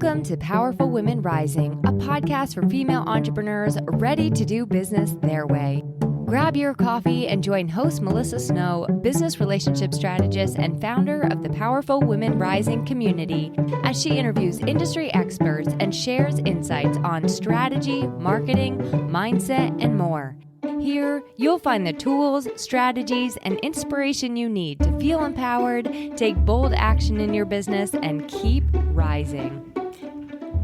Welcome to Powerful Women Rising, a podcast for female entrepreneurs ready to do business their way. Grab your coffee and join host Melissa Snow, business relationship strategist and founder of the Powerful Women Rising community, as she interviews industry experts and shares insights on strategy, marketing, mindset, and more. Here, you'll find the tools, strategies, and inspiration you need to feel empowered, take bold action in your business, and keep rising.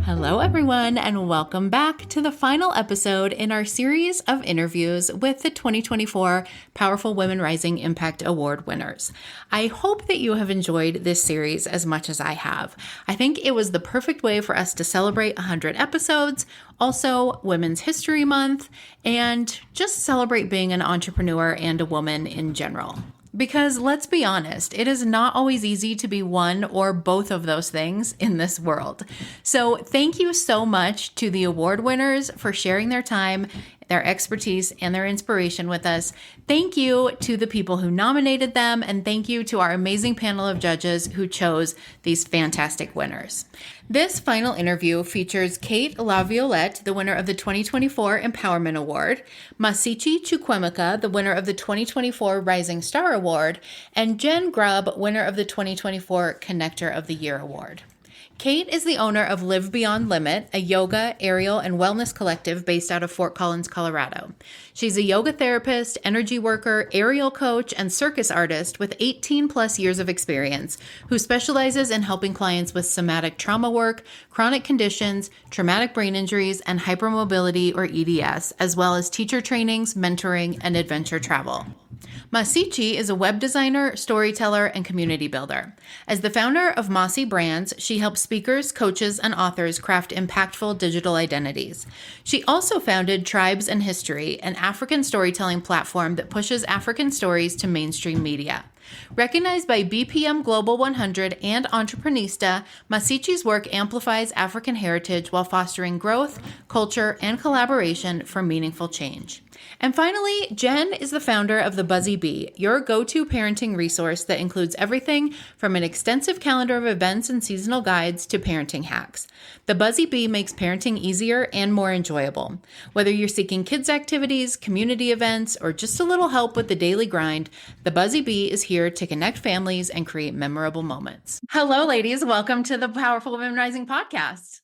Hello, everyone, and welcome back to the final episode in our series of interviews with the 2024 Powerful Women Rising Impact Award winners. I hope that you have enjoyed this series as much as I have. I think it was the perfect way for us to celebrate 100 episodes, also Women's History Month, and just celebrate being an entrepreneur and a woman in general. Because let's be honest, it is not always easy to be one or both of those things in this world. So thank you so much to the award winners for sharing their time, their expertise, and their inspiration with us. Thank you to the people who nominated them, and thank you to our amazing panel of judges who chose these fantastic winners. This final interview features Kate Laviolette, the winner of the 2024 Empowerment Award, Nmasichi Chukwemeka, the winner of the 2024 Rising Star Award, and Jenn Grubb, winner of the 2024 Connector of the Year Award. Kate is the owner of Live Beyond Limit, a yoga, aerial, and wellness collective based out of Fort Collins, Colorado. She's a yoga therapist, energy worker, aerial coach, and circus artist with 18 plus years of experience who specializes in helping clients with somatic trauma work, chronic conditions, traumatic brain injuries, and hypermobility or EDS, as well as teacher trainings, mentoring, and adventure travel. Nmasichi is a web designer, storyteller, and community builder. As the founder of Masi Brands, she helps speakers, coaches, and authors craft impactful digital identities. She also founded Tribesand History, an African storytelling platform that pushes African stories to mainstream media. Recognized by BPM Global 100 and Entreprenista, Nmasichi's work amplifies African heritage while fostering growth, culture, and collaboration for meaningful change. And finally, Jenn is the founder of the Buzzy B, your go-to parenting resource that includes everything from an extensive calendar of events and seasonal guides to parenting hacks. The Buzzy B makes parenting easier and more enjoyable. Whether you're seeking kids' activities, community events, or just a little help with the daily grind, the Buzzy B is here to connect families and create memorable moments. Hello, ladies. Welcome to the Powerful Women Rising podcast.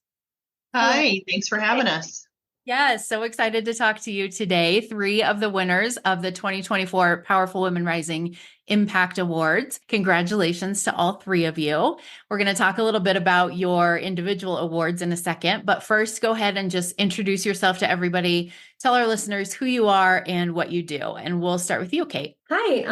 Hi, thanks for having us. Yes, so excited to talk to you today. 3 of the winners of the 2024 Powerful Women Rising Impact Awards. Congratulations to all 3 of you. We're going to talk a little bit about your individual awards in a second, but first go ahead and just introduce yourself to everybody. Tell our listeners who you are and what you do. And we'll start with you, Kate. Hi,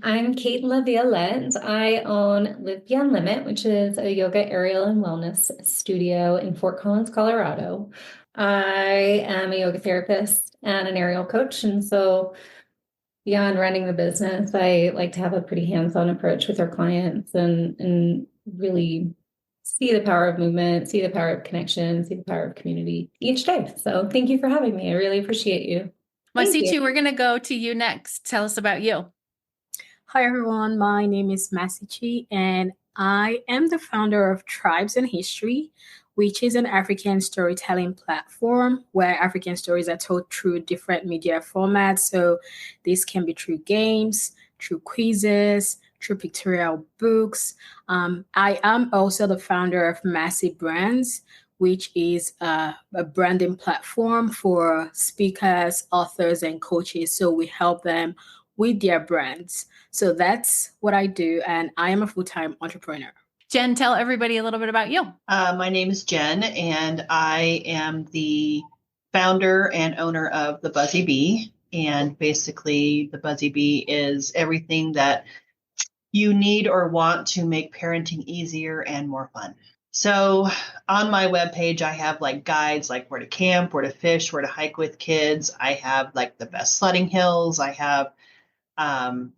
I'm Kate Laviolette. I own Live Beyond Limit, which is a yoga, aerial, and wellness studio in Fort Collins, Colorado. I am a yoga therapist and an aerial coach. And so beyond running the business, I like to have a pretty hands-on approach with our clients and really see the power of movement, see the power of connection, see the power of community each day. So thank you for having me. I really appreciate you. Nmasichi, we're going to go to you next. Tell us about you. Hi, everyone. My name is Nmasichi, and I am the founder of Tribesand History, which is an African storytelling platform where African stories are told through different media formats. So this can be through games, through quizzes, through pictorial books. I am also the founder of Masi Brands, which is a branding platform for speakers, authors, and coaches. So we help them with their brands. So that's what I do, and I am a full-time entrepreneur. Jenn, tell everybody a little bit about you. My name is Jenn, and I am the founder and owner of the Buzzy B. And basically, the Buzzy B is everything that you need or want to make parenting easier and more fun. So on my webpage, I have like guides like where to camp, where to fish, where to hike with kids. I have like the best sledding hills. I have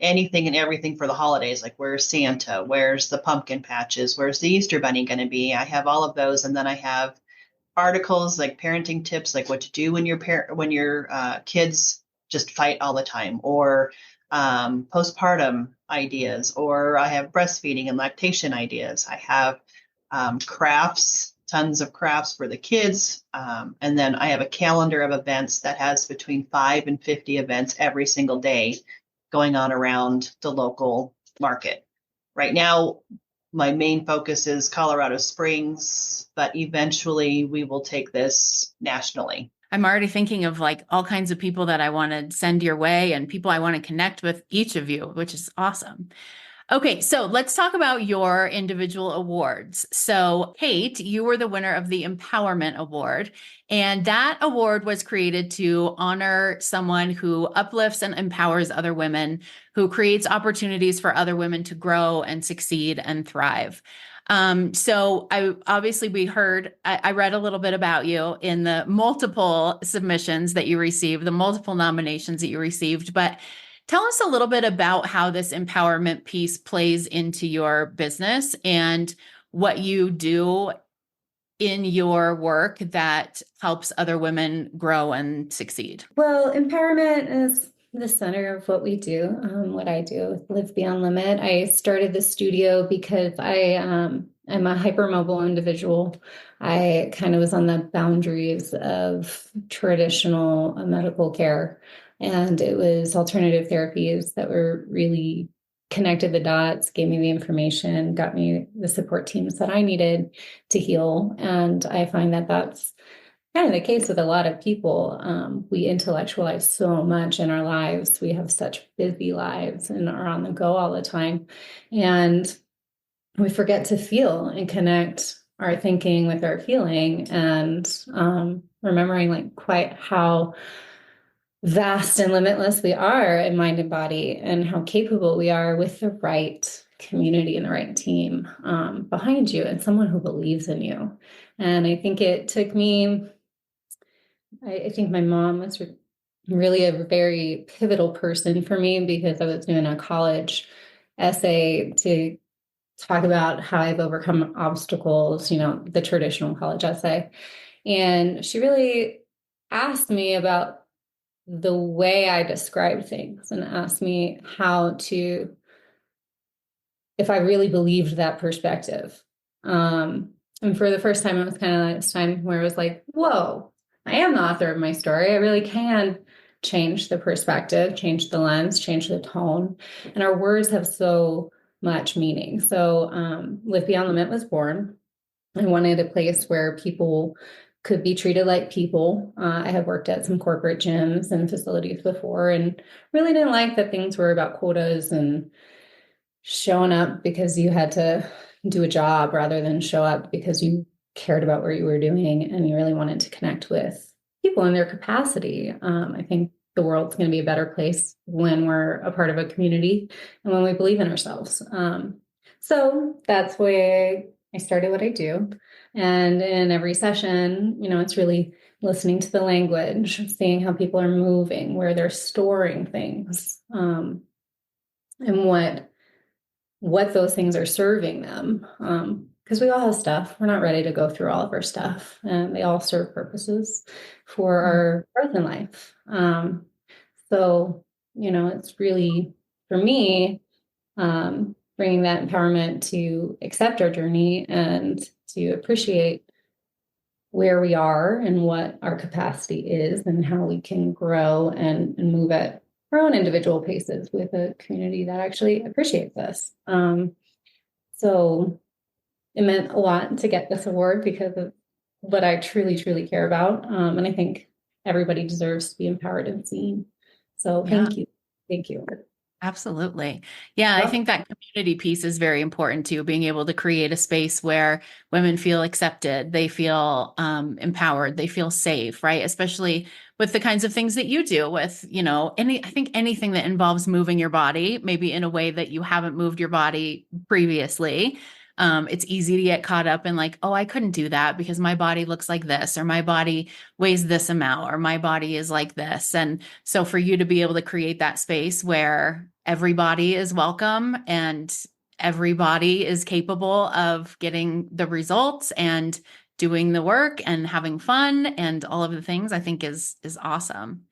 anything and everything for the holidays, like where's Santa, where's the pumpkin patches, where's the Easter bunny going to be. I have all of those. And then I have articles like parenting tips, like what to do when your kids just fight all the time, or postpartum ideas, or I have breastfeeding and lactation ideas. I have crafts tons of crafts for the kids. And then I have a calendar of events that has between 5 and 50 events every single day going on around the local market. Right now, my main focus is Colorado Springs, but eventually we will take this nationally. I'm already thinking of like all kinds of people that I want to send your way and people I want to connect with each of you, which is awesome. Okay, so let's talk about your individual awards. So, Kate, you were the winner of the Empowerment Award, and that award was created to honor someone who uplifts and empowers other women, who creates opportunities for other women to grow and succeed and thrive. So I read a little bit about you in the multiple submissions that you received, the multiple nominations that you received, but tell us a little bit about how this empowerment piece plays into your business and what you do in your work that helps other women grow and succeed. Well, empowerment is the center of what we do, what I do with Live Beyond Limit. I started the studio because I'm a hypermobile individual. I kind of was on the boundaries of traditional medical care. And it was alternative therapies that were really connected the dots, gave me the information, got me the support teams that I needed to heal. And I find that that's kind of the case with a lot of people. We intellectualize so much in our lives. We have such busy lives and are on the go all the time. And we forget to feel and connect our thinking with our feeling, and remembering like quite how vast and limitless we are in mind and body, and how capable we are with the right community and the right team behind you, and someone who believes in you. And I think it took me, I think my mom was really a very pivotal person for me, because I was doing a college essay to talk about how I've overcome obstacles, the traditional college essay. And she really asked me about the way I describe things, and asked me if I really believed that perspective. And for the first time, it was kind of like this time where it was like, whoa, I am the author of my story. I really can change the perspective, change the lens, change the tone. And our words have so much meaning. So Live Beyond Limit was born. I wanted a place where people could be treated like people. I have worked at some corporate gyms and facilities before, and really didn't like that things were about quotas and showing up because you had to do a job rather than show up because you cared about what you were doing and you really wanted to connect with people in their capacity. I think the world's going to be a better place when we're a part of a community and when we believe in ourselves. So that's why I started what I do. And in every session, it's really listening to the language, seeing how people are moving, where they're storing things, and what those things are serving them. Because we all have stuff. We're not ready to go through all of our stuff, and they all serve purposes for our growth in life. So, it's really, for me, bringing that empowerment to accept our journey and to appreciate where we are and what our capacity is and how we can grow and move at our own individual paces with a community that actually appreciates us. So it meant a lot to get this award because of what I truly, truly care about. And I think everybody deserves to be empowered and seen. So thank you. Thank you. Absolutely. Yeah, I think that community piece is very important too, being able to create a space where women feel accepted, they feel empowered, they feel safe, right? Especially with the kinds of things that you do with, I think anything that involves moving your body, maybe in a way that you haven't moved your body previously. It's easy to get caught up in like, oh, I couldn't do that because my body looks like this, or my body weighs this amount, or my body is like this. And so for you to be able to create that space where everybody is welcome and everybody is capable of getting the results and doing the work and having fun and all of the things, I think is awesome.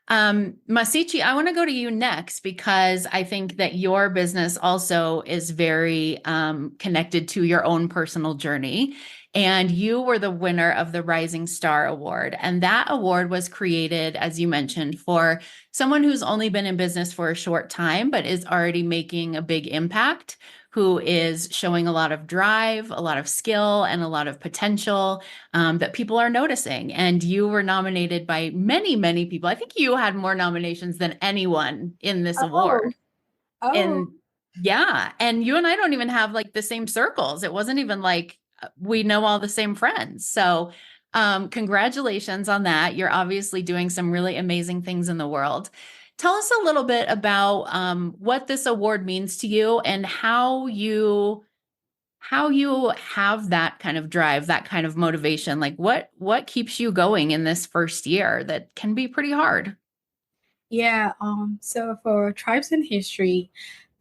Nmasichi, I want to go to you next because I think that your business also is very connected to your own personal journey. and you were the winner of the Rising Star Award. And that award was created, as you mentioned, for someone who's only been in business for a short time, but is already making a big impact, who is showing a lot of drive, a lot of skill, and a lot of potential that people are noticing. And you were nominated by many, many people. I think you had more nominations than anyone in this award. And yeah, and you and I don't even have like the same circles. It wasn't even like we know all the same friends. So congratulations on that. You're obviously doing some really amazing things in the world. Tell us a little bit about what this award means to you and how you have that kind of drive, that kind of motivation. Like what keeps you going in this first year that can be pretty hard? Yeah, so for Tribesand History,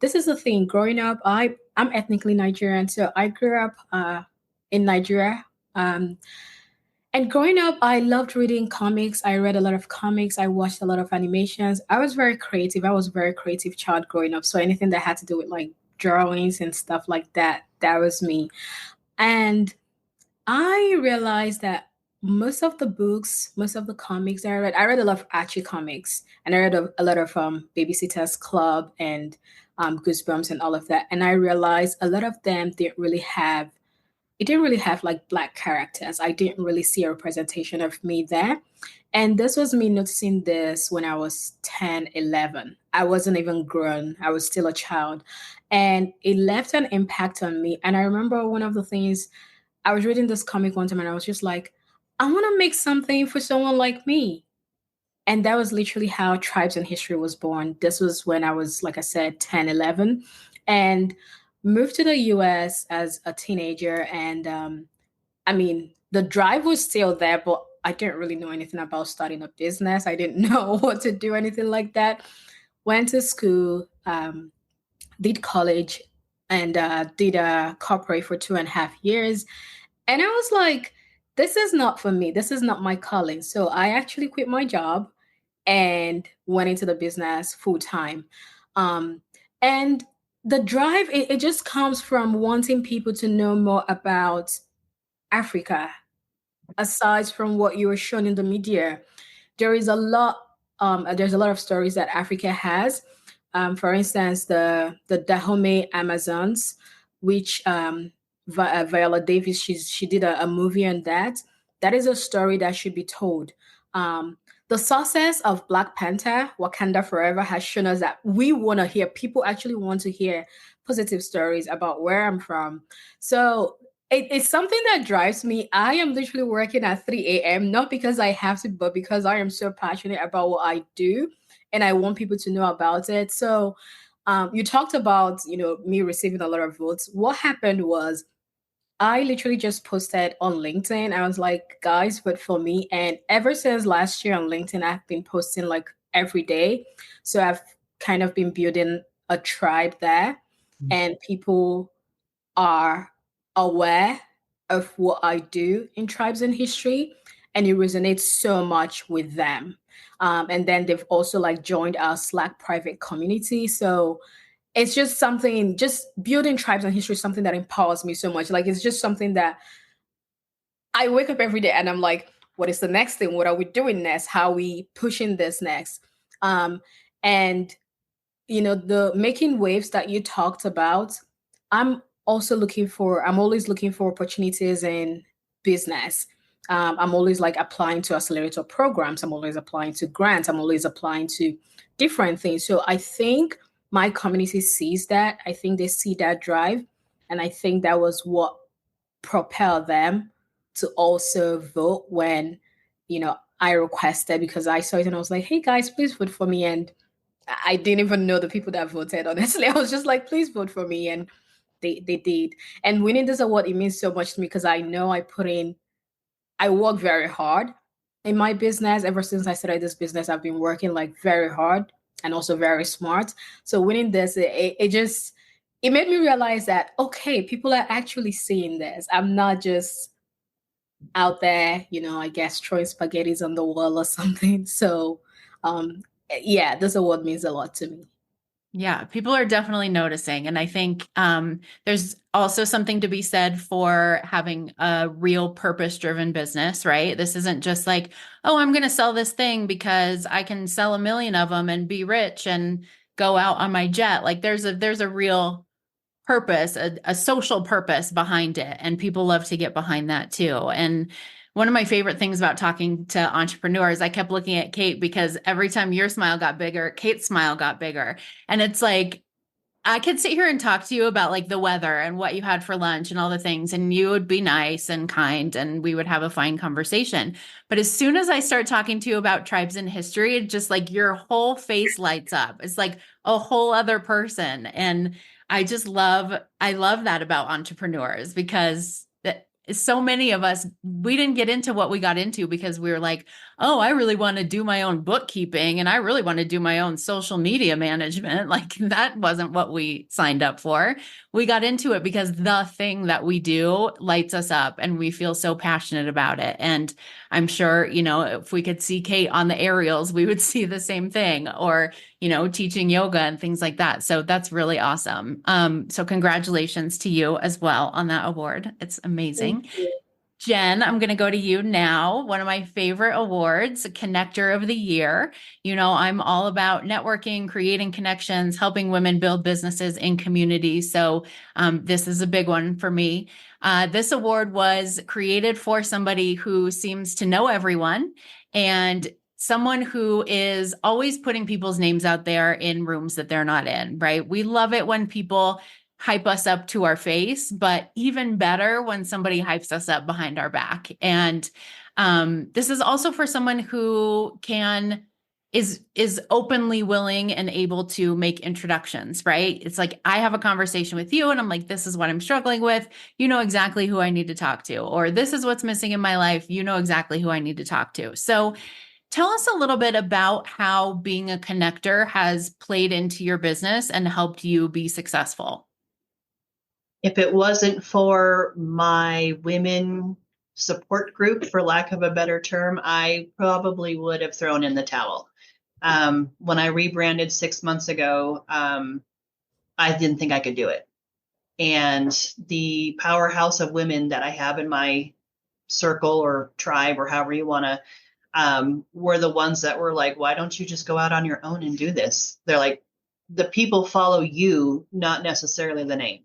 this is the thing. Growing up, I'm ethnically Nigerian, so I grew up in Nigeria. And growing up, I loved reading comics. I read a lot of comics. I watched a lot of animations. I was very creative. I was a very creative child growing up. So anything that had to do with like drawings and stuff like that, that was me. And I realized that most of the books, most of the comics that I read a lot of Archie comics, and I read a lot of Babysitter's Club and Goosebumps and all of that. And I realized a lot of them didn't really have like Black characters. I didn't really see a representation of me there. And this was me noticing this when I was 10, 11. I wasn't even grown. I was still a child. And it left an impact on me. And I remember one of the things, I was reading this comic one time and I was just like, I want to make something for someone like me. And that was literally how Tribesand History was born. This was when I was, like I said, 10, 11. And moved to the US as a teenager. And I mean, the drive was still there, but I didn't really know anything about starting a business. I didn't know what to do, anything like that. Went to school, did college, and did a corporate for 2.5 years. And I was like, this is not for me. This is not my calling. So I actually quit my job and went into the business full time. And the drive, it just comes from wanting people to know more about Africa, aside from what you were shown in the media. There is a lot, there's a lot of stories that Africa has. For instance, the Dahomey Amazons, which Viola Davis, she did a movie on that. That is a story that should be told. The success of Black Panther, Wakanda Forever, has shown us that we want to hear, people actually want to hear positive stories about where I'm from. So it's something that drives me. I am literally working at 3 a.m., not because I have to, but because I am so passionate about what I do and I want people to know about it. So you talked about, me receiving a lot of votes. What happened was I literally just posted on LinkedIn. I was like, guys, vote for me. And ever since last year on LinkedIn, I've been posting like every day. So I've kind of been building a tribe there, and people are aware of what I do in Tribesand History, and it resonates so much with them. And then they've also like joined our Slack private community. So it's just something, just building Tribesand History is something that empowers me so much. Like, it's just something that I wake up every day and I'm like, what is the next thing? What are we doing next? How are we pushing this next? And, the making waves that you talked about, I'm always looking for opportunities in business. I'm always like applying to accelerator programs. I'm always applying to grants. I'm always applying to different things. So I think my community sees that. I think they see that drive. And I think that was what propelled them to also vote when, I requested, because I saw it and I was like, hey guys, please vote for me. And I didn't even know the people that voted, honestly. I was just like, please vote for me. And they did. And winning this award, it means so much to me because I know I work very hard in my business. Ever since I started this business, I've been working like very hard and also very smart. So winning this, it made me realize that, okay, people are actually seeing this. I'm not just out there, I guess throwing spaghettis on the wall or something. So yeah, this award means a lot to me. Yeah, people are definitely noticing. And I think there's also something to be said for having a real purpose-driven business, right? This isn't just like, oh, I'm going to sell this thing because I can sell 1 million of them and be rich and go out on my jet. Like there's a real purpose, a social purpose behind it. And people love to get behind that too. And one of my favorite things about talking to entrepreneurs, I kept looking at Kate because every time your smile got bigger, Kate's smile got bigger. And it's like, I could sit here and talk to you about like the weather and what you had for lunch and all the things, and you would be nice and kind and we would have a fine conversation. But as soon as I start talking to you about Tribesand History, it just like your whole face lights up. It's like a whole other person. And I love that about entrepreneurs because so many of us, we didn't get into what we got into because we were like, oh, I really want to do my own bookkeeping and I really want to do my own social media management. Like that wasn't what we signed up for. We got into it because the thing that we do lights us up and we feel so passionate about it. And I'm sure, if we could see Kate on the aerials, we would see the same thing, or, teaching yoga and things like that. So that's really awesome. So congratulations to you as well on that award. It's amazing. Jenn, I'm going to go to you now. One of my favorite awards, Connector of the Year. I'm all about networking, creating connections, helping women build businesses in communities. So this is a big one for me. This award was created for somebody who seems to know everyone and someone who is always putting people's names out there in rooms that they're not in, right? We love it when people hype us up to our face, but even better when somebody hypes us up behind our back. And this is also for someone who is openly willing and able to make introductions, right? It's like, I have a conversation with you and I'm like, this is what I'm struggling with. You know exactly who I need to talk to, or this is what's missing in my life. You know exactly who I need to talk to. So tell us a little bit about how being a connector has played into your business and helped you be successful. If it wasn't for my women support group, for lack of a better term, I probably would have thrown in the towel. When I rebranded 6 months ago, I didn't think I could do it. And the powerhouse of women that I have in my circle or tribe or however you want to, were the ones that were like, why don't you just go out on your own and do this? They're like, the people follow you, not necessarily the name.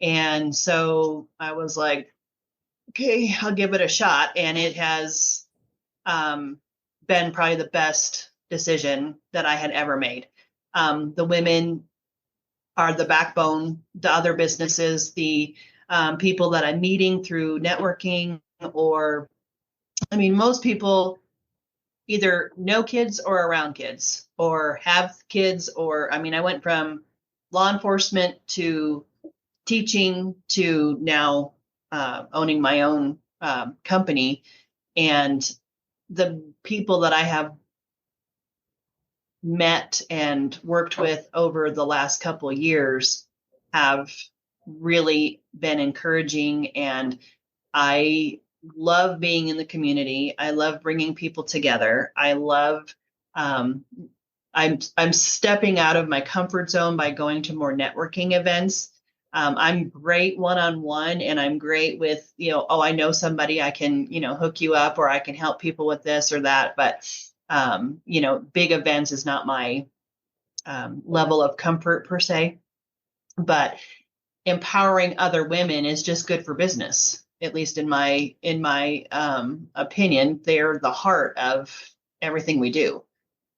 And so I was like, okay, I'll give it a shot. And it has been probably the best decision that I had ever made. The women are the backbone, the other businesses, the people that I'm meeting through networking, or, most people either know kids or around kids or have kids, or, I went from law enforcement to teaching to now owning my own company. And the people that I have met and worked with over the last couple of years have really been encouraging. And I love being in the community. I love bringing people together. I love, I'm stepping out of my comfort zone by going to more networking events. I'm great one-on-one, and I'm great with, I know somebody, I can, hook you up, or I can help people with this or that. But, big events is not my level of comfort per se. But empowering other women is just good for business, at least in my opinion. They're the heart of everything we do.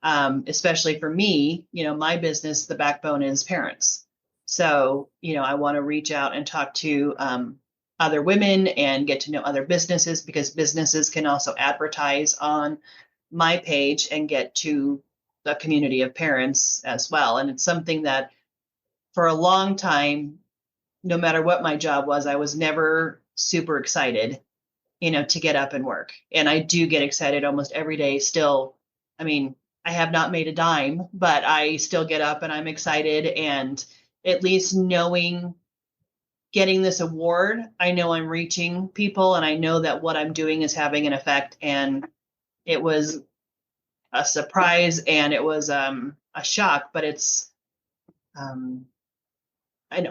Especially for me, my business, the backbone is parents. So, I want to reach out and talk to other women and get to know other businesses, because businesses can also advertise on my page and get to the community of parents as well. And it's something that for a long time, no matter what my job was, I was never super excited, to get up and work. And I do get excited almost every day still. I have not made a dime, but I still get up and I'm excited. And at least getting this award, I know I'm reaching people, and I know that what I'm doing is having an effect. And it was a surprise and it was a shock, but it's an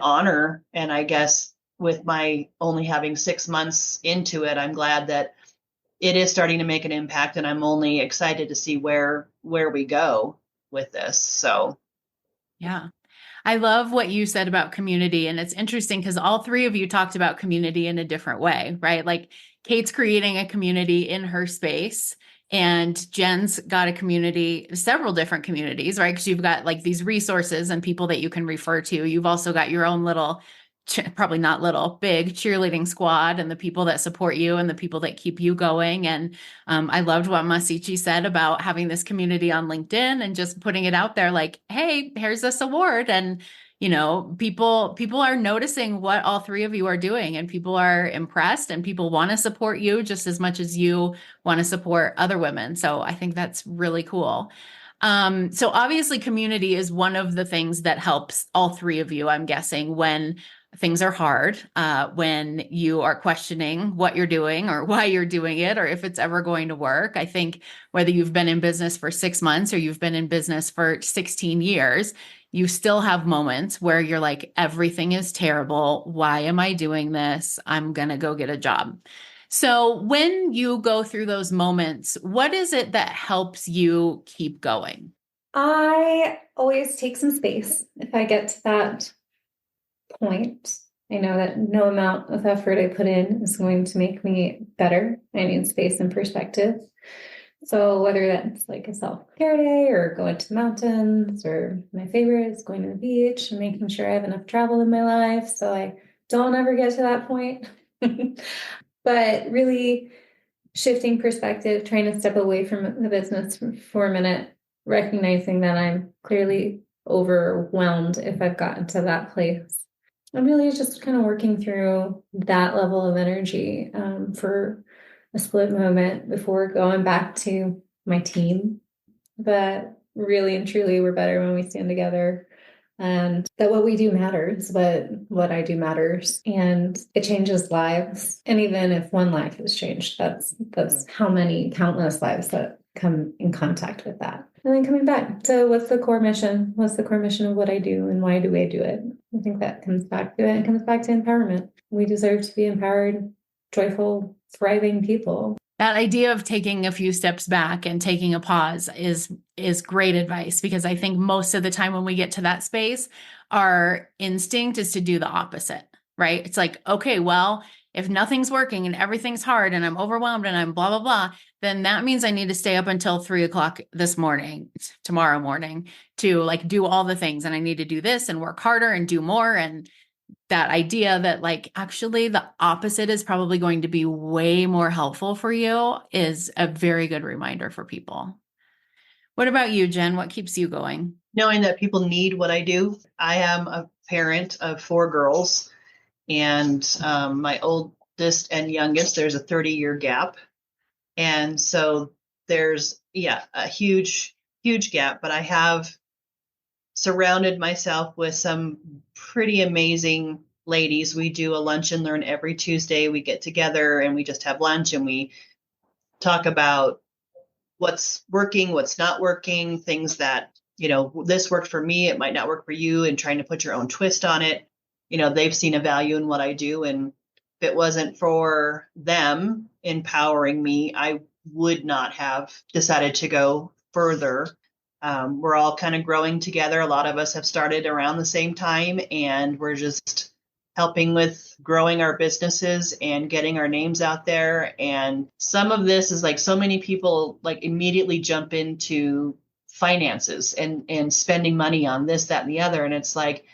honor. And I guess with my only having 6 months into it, I'm glad that it is starting to make an impact, and I'm only excited to see where we go with this. So, yeah. I love what you said about community. And it's interesting because all three of you talked about community in a different way, right? Like Kate's creating a community in her space, and Jenn's got a community, several different communities, right? Because you've got like these resources and people that you can refer to. You've also got your own little, probably not little, big cheerleading squad, and the people that support you and the people that keep you going. And I loved what Nmasichi said about having this community on LinkedIn and just putting it out there like, hey, here's this award. And, you know, people are noticing what all three of you are doing, and people are impressed, and people want to support you just as much as you want to support other women. So I think that's really cool. So obviously community is one of the things that helps all three of you, I'm guessing, when things are hard, when you are questioning what you're doing or why you're doing it, or if it's ever going to work. I think whether you've been in business for 6 months or you've been in business for 16 years, you still have moments where you're like, everything is terrible. Why am I doing this? I'm going to go get a job. So when you go through those moments, what is it that helps you keep going? I always take some space if I get to that point. I know that no amount of effort I put in is going to make me better. I need space and perspective. So whether that's like a self-care day or going to the mountains, or my favorite is going to the beach and making sure I have enough travel in my life so I don't ever get to that point. But really shifting perspective, trying to step away from the business for a minute, recognizing that I'm clearly overwhelmed if I've gotten to that place. I'm really just kind of working through that level of energy for a split moment before going back to my team. But really and truly, we're better when we stand together, and that what we do matters, but what I do matters, and it changes lives. And even if one life has changed, that's how many countless lives that come in contact with that. And then coming back to what's the core mission? What's the core mission of what I do, and why do I do it? I think that comes back to it. It comes back to empowerment. We deserve to be empowered, joyful, thriving people. That idea of taking a few steps back and taking a pause is great advice, because I think most of the time when we get to that space, our instinct is to do the opposite, right? It's like, okay, well, if nothing's working and everything's hard and I'm overwhelmed and I'm blah, blah, blah, then that means I need to stay up until 3:00 tomorrow morning to like do all the things. And I need to do this and work harder and do more. And that idea that like actually the opposite is probably going to be way more helpful for you is a very good reminder for people. What about you, Jenn? What keeps you going? Knowing that people need what I do. I am a parent of 4 girls, and my oldest and youngest, there's a 30-year gap. And so there's, a huge, huge gap, but I have surrounded myself with some pretty amazing ladies. We do a lunch and learn every Tuesday. We get together and we just have lunch and we talk about what's working, what's not working, things that, this worked for me, it might not work for you, and trying to put your own twist on it. They've seen a value in what I do. And if it wasn't for them empowering me, I would not have decided to go further. We're all kind of growing together. A lot of us have started around the same time, and we're just helping with growing our businesses and getting our names out there. And some of this is like so many people like immediately jump into finances and spending money on this, that, and the other. And it's like,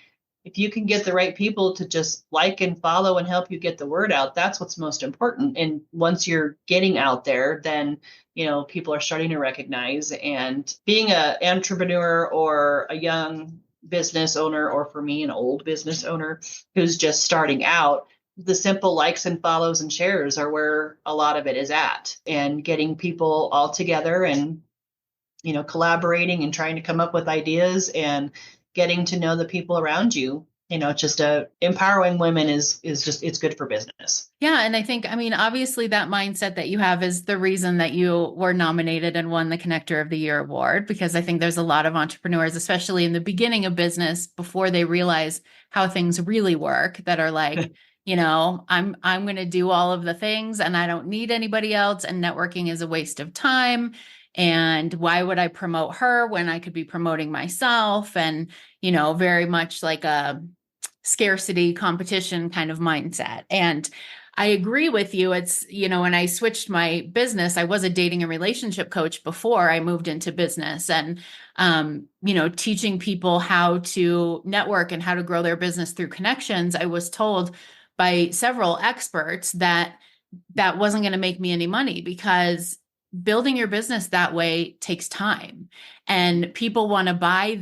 if you can get the right people to just like and follow and help you get the word out, that's what's most important. And once you're getting out there, then, people are starting to recognize. And being an entrepreneur or a young business owner, or for me, an old business owner who's just starting out, the simple likes and follows and shares are where a lot of it is at. And getting people all together and, collaborating and trying to come up with ideas and getting to know the people around you just empowering women is just, it's good for business. Yeah. And I think, I mean, obviously that mindset that you have is the reason that you were nominated and won the Connector of the Year award, because I think there's a lot of entrepreneurs, especially in the beginning of business, before they realize how things really work, that are like, I'm going to do all of the things and I don't need anybody else. And networking is a waste of time. And why would I promote her when I could be promoting myself? And, very much like a scarcity competition kind of mindset. And I agree with you. It's, when I switched my business, I was a dating and relationship coach before I moved into business, and, teaching people how to network and how to grow their business through connections. I was told by several experts that wasn't going to make me any money, because building your business that way takes time. And people want to buy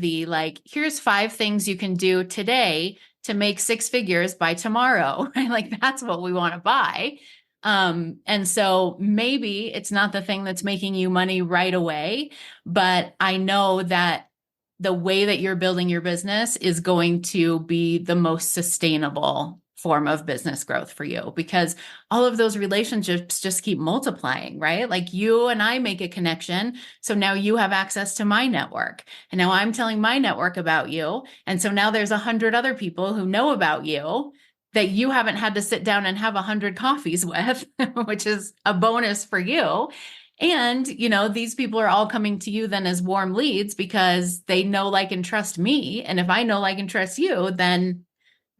here's 5 things you can do today to make 6 figures by tomorrow, right? Like, that's what we want to buy. And so maybe it's not the thing that's making you money right away, but I know that the way that you're building your business is going to be the most sustainable form of business growth for you, because all of those relationships just keep multiplying, right? Like, you and I make a connection. So now you have access to my network, and now I'm telling my network about you. And so now there's 100 other people who know about you that you haven't had to sit down and have 100 coffees with, which is a bonus for you. And, these people are all coming to you then as warm leads, because they know, like, and trust me. And if I know, like, and trust you, then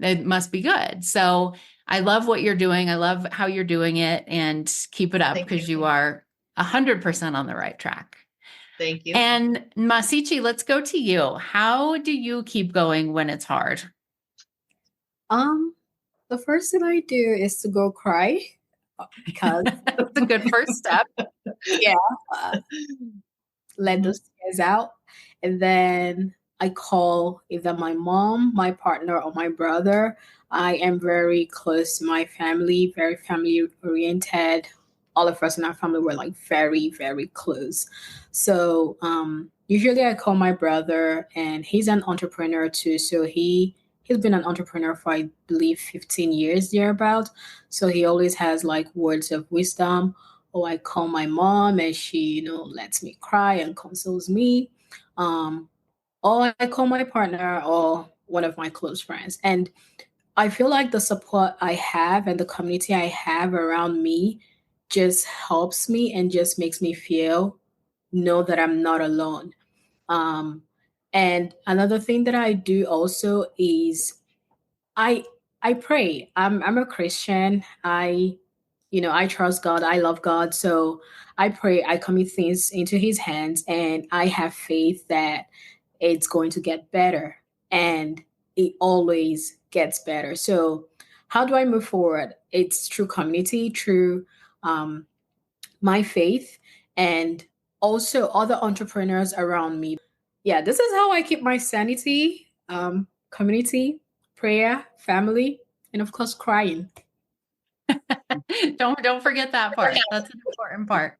it must be good. So I love what you're doing. I love how you're doing it, and keep it up, because you are 100% on the right track. Thank you. And Nmasichi, let's go to you. How do you keep going when it's hard? The first thing I do is to go cry, because that's a good first step. Yeah. Let those tears out. And then I call either my mom, my partner, or my brother. I am very close to my family, very family oriented. All of us in our family were like very, very close. So usually I call my brother, and he's an entrepreneur too. So he's been an entrepreneur for, I believe, 15 years thereabout. So he always has like words of wisdom. Or I call my mom, and she, lets me cry and consoles me. Or I call my partner or one of my close friends. And I feel like the support I have and the community I have around me just helps me and just makes me know that I'm not alone. And another thing that I do also is I pray. I'm a Christian. I trust God. I love God. So I pray, I commit things into his hands, and I have faith that it's going to get better, and it always gets better. So how do I move forward? It's through community, through my faith, and also other entrepreneurs around me. Yeah, this is how I keep my sanity. Community, prayer, family, and of course, crying. Don't forget that part. That's an important part.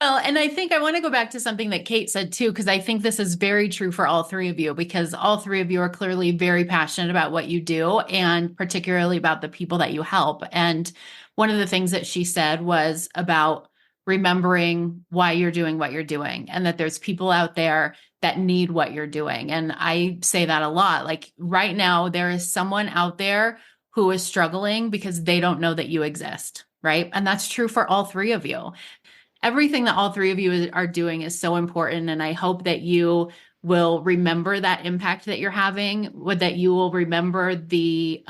Well, and I think I want to go back to something that Kate said too, because I think this is very true for all 3 of you, because all 3 of you are clearly very passionate about what you do, and particularly about the people that you help. And one of the things that she said was about remembering why you're doing what you're doing, and that there's people out there that need what you're doing. And I say that a lot. Like, right now, there is someone out there who is struggling because they don't know that you exist, right? And that's true for all 3 of you. Everything that all 3 of you are doing is so important. And I hope that you will remember that impact that you're having, that you will remember the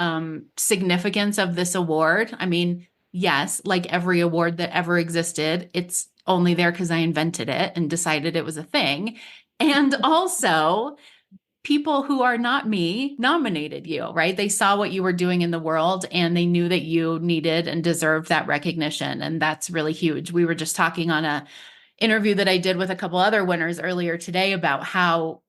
significance of this award. I mean, yes, like every award that ever existed, it's only there because I invented it and decided it was a thing. And also, people who are not me nominated you, right? They saw what you were doing in the world, and they knew that you needed and deserved that recognition. And that's really huge. We were just talking on a interview that I did with a couple other winners earlier today about how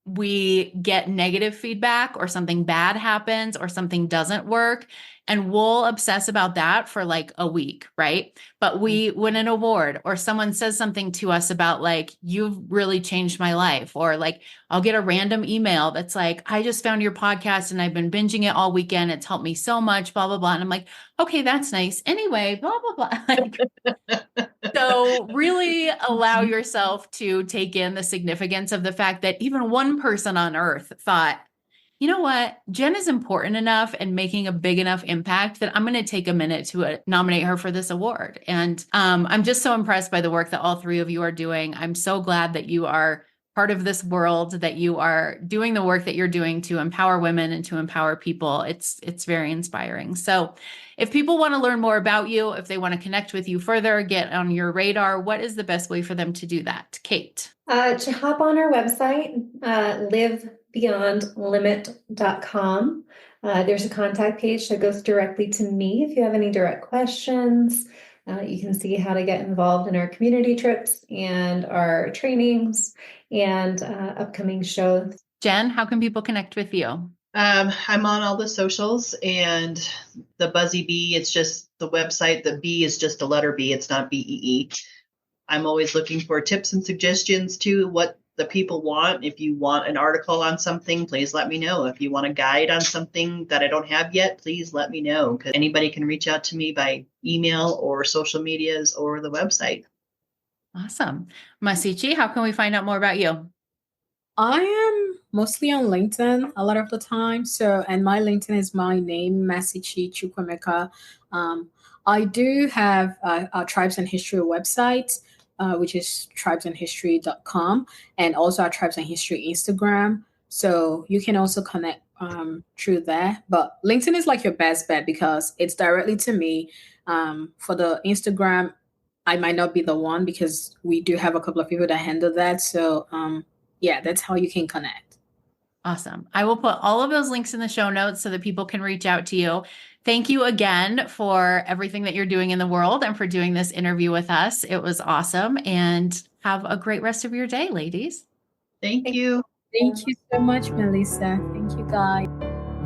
we get negative feedback or something bad happens or something doesn't work, and we'll obsess about that for like a week, right? But we win an award or someone says something to us about like, you've really changed my life. Or like, I'll get a random email that's like, I just found your podcast and I've been binging it all weekend. It's helped me so much, blah, blah, blah. And I'm like, okay, that's nice. Anyway, blah, blah, blah. Like, so really allow yourself to take in the significance of the fact that even one person on earth thought, you know what, Jenn is important enough and making a big enough impact that I'm going to take a minute to nominate her for this award. And I'm just so impressed by the work that all three of you are doing. I'm so glad that you are part of this world, that you are doing the work that you're doing to empower women and to empower people. It's very inspiring. So if people want to learn more about you, if they want to connect with you further, get on your radar, what is the best way for them to do that? Kate? To hop on our website, livebeyondlimit.com. There's a contact page that goes directly to me. If you have any direct questions, you can see how to get involved in our community trips and our trainings and upcoming shows. Jenn, how can people connect with you? I'm on all the socials, and the Buzzy B, it's just the website. The B is just a letter B. It's not BEE. I'm always looking for tips and suggestions to what the people want. If you want an article on something, please let me know. If you want a guide on something that I don't have yet, please let me know, because anybody can reach out to me by email or social medias or the website. Awesome. Nmasichi, how can we find out more about you? I am mostly on LinkedIn a lot of the time. And my LinkedIn is my name, Nmasichi Chukwemeka. I do have a Tribesand History website, which is tribesandhistory.com, and also our Tribesand History Instagram. So you can also connect through there. But LinkedIn is like your best bet because it's directly to me. For the Instagram, I might not be the one because we do have a couple of people that handle that. So yeah, that's how you can connect. Awesome. I will put all of those links in the show notes so that people can reach out to you. Thank you again for everything that you're doing in the world and for doing this interview with us. It was awesome. And have a great rest of your day, ladies. Thank you. Thank you so much, Melissa. Thank you, guys.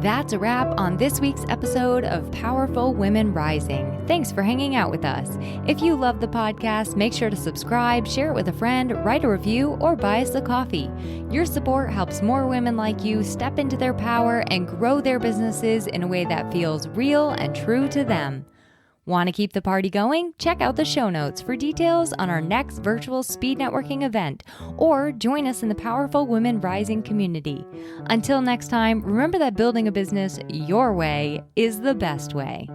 That's a wrap on this week's episode of Powerful Women Rising. Thanks for hanging out with us. If you love the podcast, make sure to subscribe, share it with a friend, write a review, or buy us a coffee. Your support helps more women like you step into their power and grow their businesses in a way that feels real and true to them. Want to keep the party going? Check out the show notes for details on our next virtual speed networking event, or join us in the Powerful Women Rising community. Until next time, remember that building a business your way is the best way.